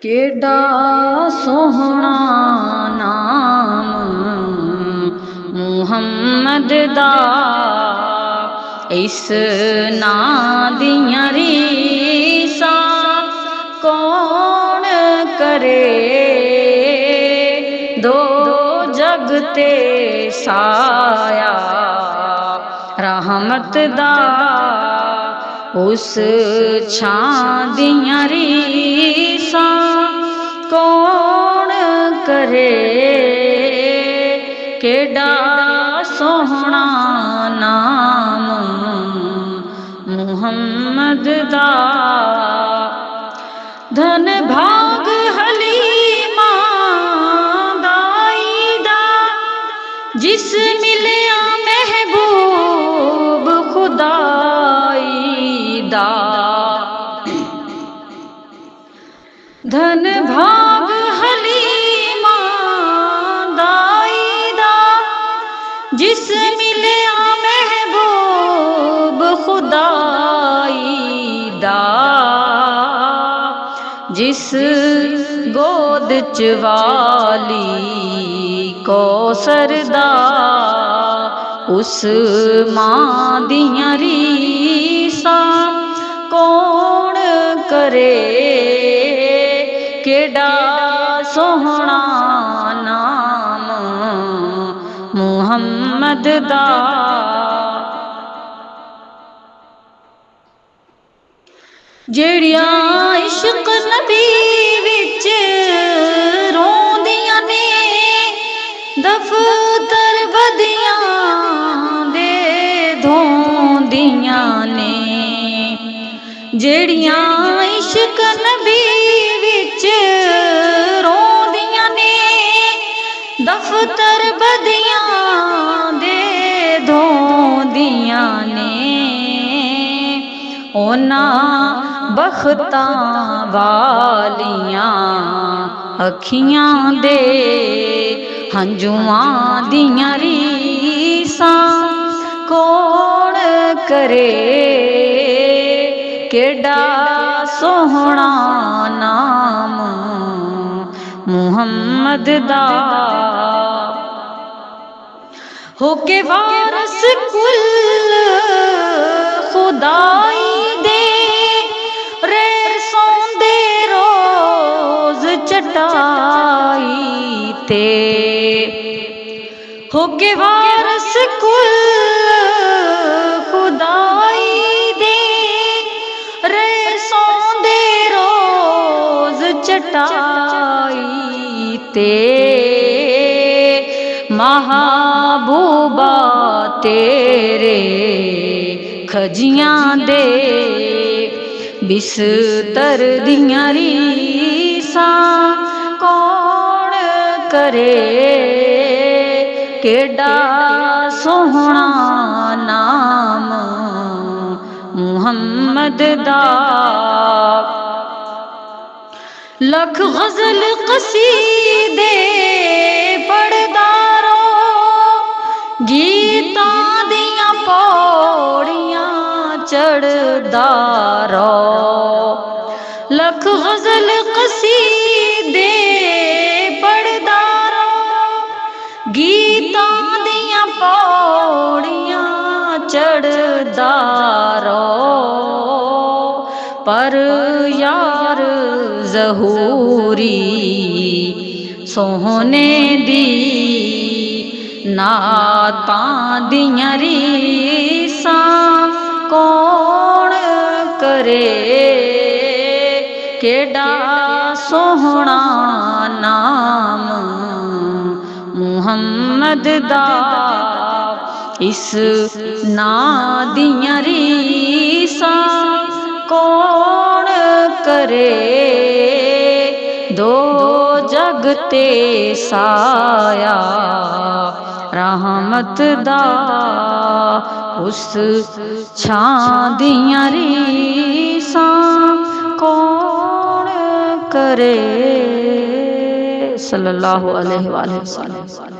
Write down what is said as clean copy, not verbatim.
केड़ा सोहना नाम मुहम्मद दा, इस नाम दियां रीसां कौन करे। दो जग ते साया रहमत दा, उस छां दियां रीसां कौन करे। केड़ा सोहना नाम मुहम्मद दा, धन भाग हलीमा दाई दा, जिस मिलिया महबूब खुदाई दा। धन भाग हलीमा दाई दा, जिस मिलिया महबूब खुदाई दा। जिस गोद च वाली कौसर दा, उस मां दियां रीसां कौन करे। केड़ा सोहना नाम मुहम्मद दा। जेड़ियां इश्क नबी विच रोंदियां ने, दफ्तर बदियां दे धोंदियां ने। जेड़ियां इश्क नबी विच रोंदियां ने, दफ्तर बदियां दे धोंदियां ने। ओना बख्तां वालियां अखियां दे हंजुआं दियां रीसां कौन करे। केड़ा सोहना नाम मुहम्मद दा, होके वारस कुल खुदाई दे, रेर सौंदे रोज चटाई ते। होके वारस कुल खुदाई दे, रेर सौंदे रोज चटाई ते। महबूबा तेरे खजियां दे, बिस्तर दियां रीसां कौन करे। केड़ा सोहना नाम मुहम्मद दा। लख गजल कसीदे पढ़दा रो, गीतां दियां पौड़ियां चढ़दा रो। लख गजल कसीदे पढ़दा रो, गीतां दियां पौड़ियां चढ़दा रो। पर यार ज़हूरी सोहने दी, नातां दियां रीसां कौन करे। केड़ा सोहना नाम मुहम्मद दा, इस नाम दियां रीसां कौन करे। दो जग ते साया रहमत दा, उस छां दियां रीसां कौन करे। सल्लल्लाहु अलैहि वसल्लम।